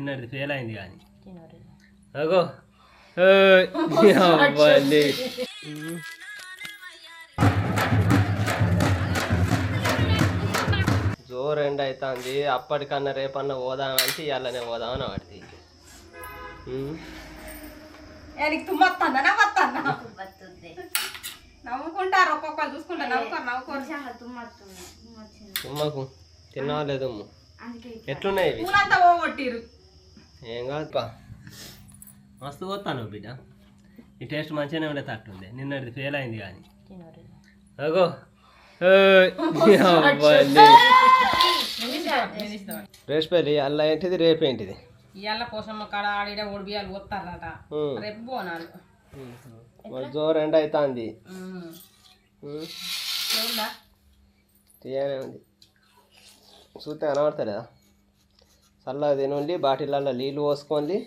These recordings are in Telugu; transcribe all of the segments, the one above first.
నిన్నది ఫెయిల్ అయింది కానీ అగో అవ్వాలి జోరు ఎండ అవుతుంది. అప్పటికన్నా రేపన్నా పోదామంటే ఇవాళనే పోదామని వాడిది. నవ్వుకుంటారు ఒక్కొక్కరు చూసుకుంటారు నవ్వుకోరు తుమ్మకు తిన్నావా లేదు ఎట్లున్నాయి ఇవి? ఏం కాదు మస్తు పోతాను బిడ్డ. ఈ టేస్ట్ మంచిగానే ఉండే తట్టుంది. నిన్నది ఫెయిల్ అయింది కానీ అగో రేసిపల్లి అల్ల ఏంటిది రేపేంటిది ఇవాళ పోసమ్మ కాడ ఆడిడ ఒడిబియాలు పోతారట రేపు పోనాలు జోరు ఎండ అవుతుంది. తీయనే ఉంది చూస్తే కనబడతలేదా? చల్లగా తినండి, బాటిళ్ళల్లో నీళ్ళు పోసుకోండి.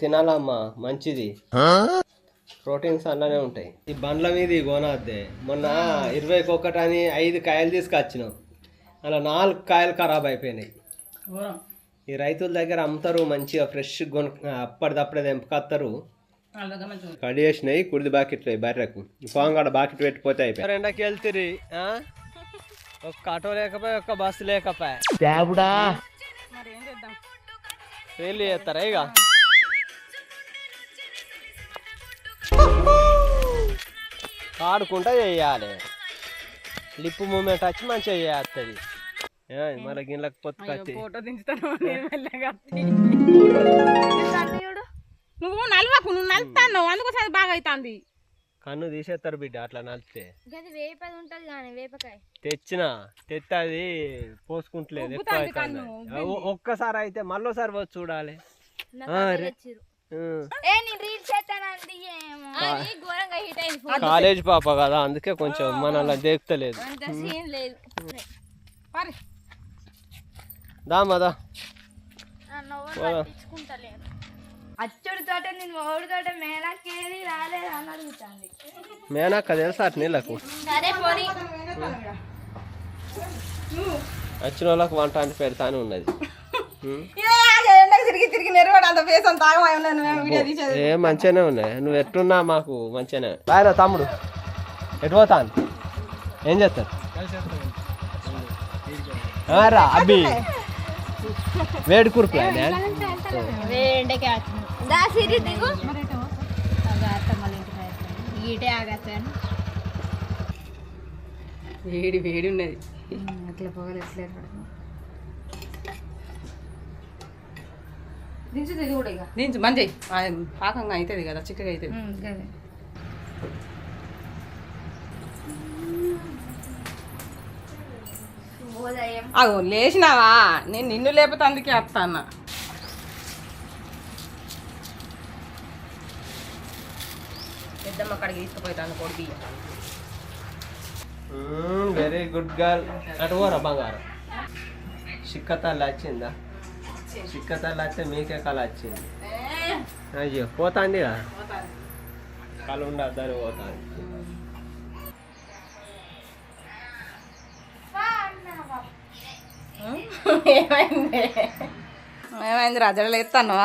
తినాలమ్మా మంచిది, ప్రోటీన్స్ అన్ననే ఉంటాయి. ఈ బండ్ల మీద కొనద్దే. మొన్న 21 అని 5 కాయలు తీసుకొచ్చినాం, అలా 4 కాయలు ఖరాబ్ అయిపోయినాయి. ఈ రైతుల దగ్గర అమ్ముతారు మంచిగా ఫ్రెష్ అప్పటిదప్పుడే తెంపుకొస్తారు. కడి చేసినాయి కుడిది బాకెట్లు బర్రెకు పోంగాడ బాకెట్ పెట్టిపోతే అయిపోయి. ఎండకి వెళ్తురి ఒక్క ఆటో లేకపోయి ఒక్క బస్సు లేకపోయా ఫెయిల్ చేస్తారా ఇక? ఆడుకుంటా చెయ్యాలి. లిప్ మూమెంట్ వచ్చి మంచిగా చేస్తుంది. మళ్ళీ గిన్నెలకు పొత్తుకొచ్చి నువ్వు నలవకు, నువ్వు నలుతాను అందుకోసం బాగా అవుతుంది. కన్ను తీసేస్తారు బిడ్డ అట్లా నలితే. తెత్తే అది పోసుకుంటలేదు. ఒక్కసారి అయితే మళ్ళీసారి వచ్చి చూడాలి. కాలేజ్ పాప కదా అందుకే కొంచెం మనల్ని దేక్తలేదు. దామదా మేనక్క తెలుసా అటు నీళ్ళకు వచ్చిన వాళ్ళకు వంట అంటే పెడతానే ఉన్నది. ఏ మంచిగానే ఉన్నాయి. నువ్వు ఎట్టున్నా మాకు మంచిగానే. బాయ్ తమ్ముడు ఎటు పోతాను ఏం చేస్తారు రా అబ్బి వేడి కూర్పు వేడి వేడి ఉన్నది. అట్లా పొగలు ఎట్లా దించు కూడా ఇక దించు మంచి పాకంగా అవుతుంది కదా, చిక్కగా అవుతుంది. అగో లేచినావా? నేను నిన్ను లేకపోతే అందుకే వస్తాను. పెద్దమ్మ అక్కడికి తీసుకుపోతాను కొడి బియ్యం. Very good girl. అటు పోరా బంగారం. చిక్కతల్లి వచ్చిందా? చిక్కతల్లి వస్తే మీకే కళ వచ్చింది. అయ్యో పోతాంది కళ ఉండద్దని పోతాంది. ఏమైంది రాజలు ఎత్తాను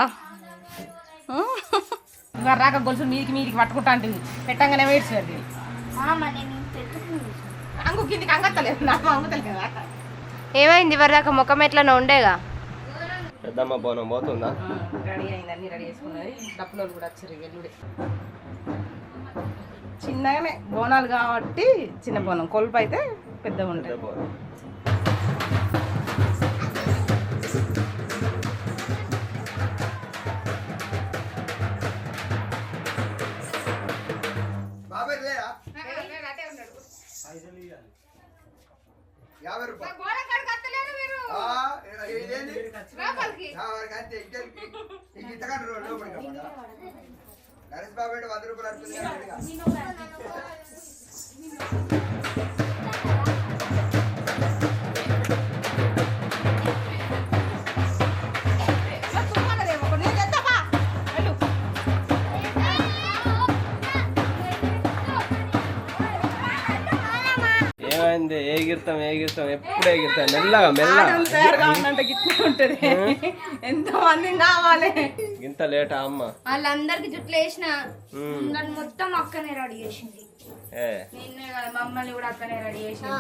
రాక గొలుసు మీదికి పట్టుకుంటా అంటుంది. పెట్టంగానే వేడ్చినది అంగు కిందికి అంగత్తలేదు నాకు అంగుతలేదు కదా. ఏమైంది ఇవరిదాకా ముఖం ఎట్లా ఉండేగా? పెద్దమ్మ బోనం పోతుందా? రెడీ అయింది, అన్ని రెడీ చేసుకున్నది. డప్పులో కూడా వచ్చారు ఎల్లుడే. చిన్నగానే బోనాలు కాబట్టి చిన్న బోనం, కొలుపు అయితే పెద్దగా ఉంటాయి. ఏంది ఎగిరుతాం ఎప్పుడు ఎగురుతాం మెల్లగా తయారుగా ఉందంటే గిట్ల ఉంటుంది. ఎంత మంది కావాలి? ఇంత లేటా అమ్మ? వాళ్ళందరికి జుట్లు వేసిన నన్ను మొత్తం అక్కనే రెడీ చేసింది. నిన్నే కదా మమ్మల్ని కూడా అక్కనే రెడీ చేసింది.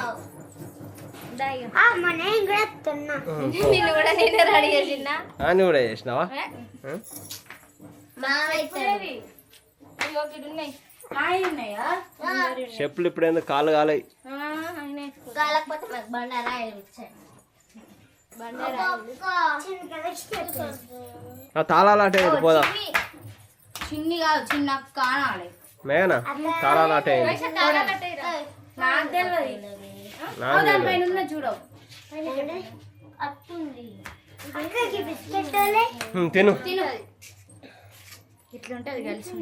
నిన్ను కూడా నేనే రెడీ చేసిందా? అని కూడా చేసినావా? చెప్పులు ఇప్పుడు ఎందుకు కాలు కాలయి? తాళాలాట పోదా? చిన్ని కాదు, చిన్న అక్క అనాలి. మేఘనా తాళాలాట చూడవు తిను. ఇట్లుంటది కలిసి.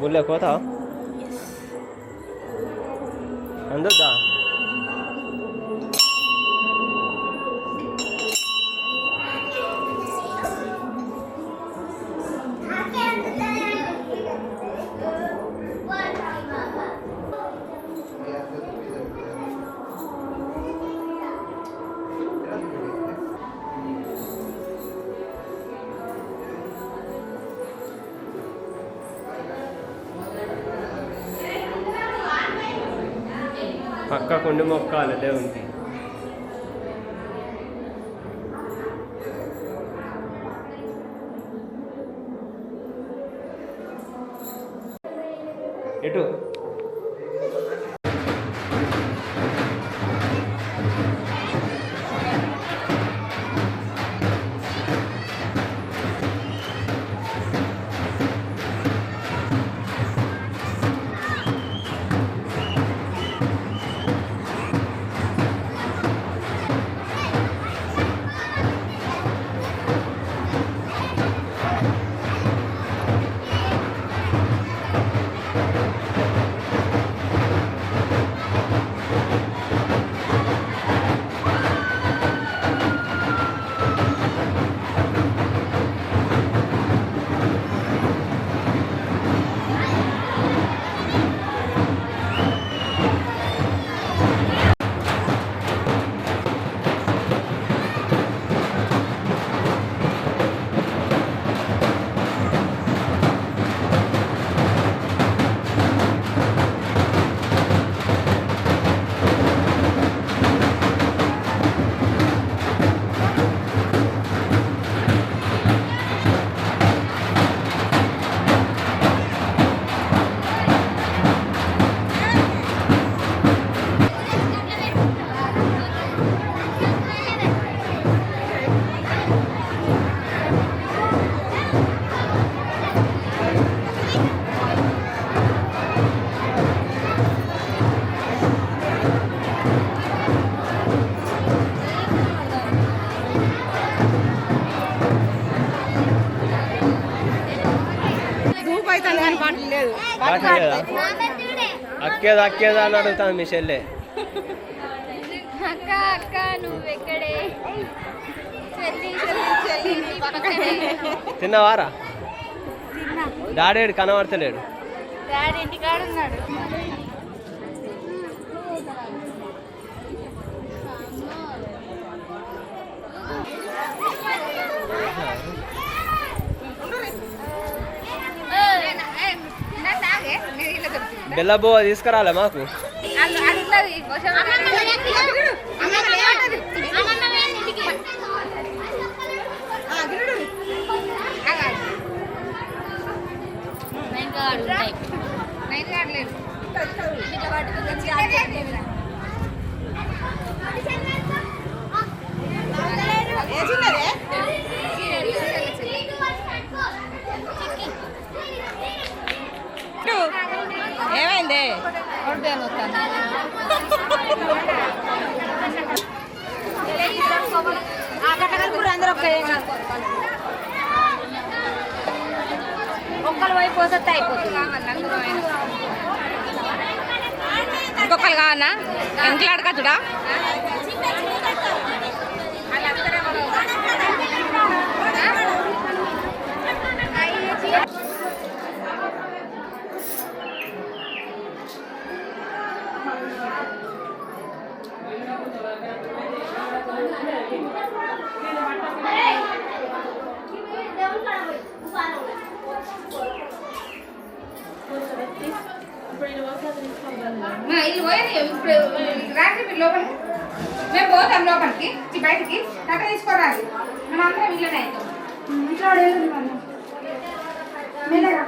గుళ్ళే పోతా అందుద్దా? పక్క కొండి మొక్కాలి దేవునికి. ఎటు అక్కేదా అని అడుగుతాను మీ చెల్లె. అక్క అక్క నువ్వు ఎక్కడే? తిన్నావారా? డాడీ కనబడతలేడు. డాడీ ఇంటికాడ ఉన్నాడు. బెల్లబోవ తీసుకురాలే మాకు. ఏమైంది? ఒక్కరు పోయిపోతే అయిపోతుంది. ఇంకొకరు కావన్నా ఇంట్లో అడగచ్చుడా? ఇల్లు పోయేది ఇప్పుడు రాత్రి మీరు లోపలికి మేము పోతాం లోపలికి బయటికి కట్ట తీసుకోరాదు మనం అందరం ఇల్లునే అవుతాం. ఇంట్లో మెల్లగా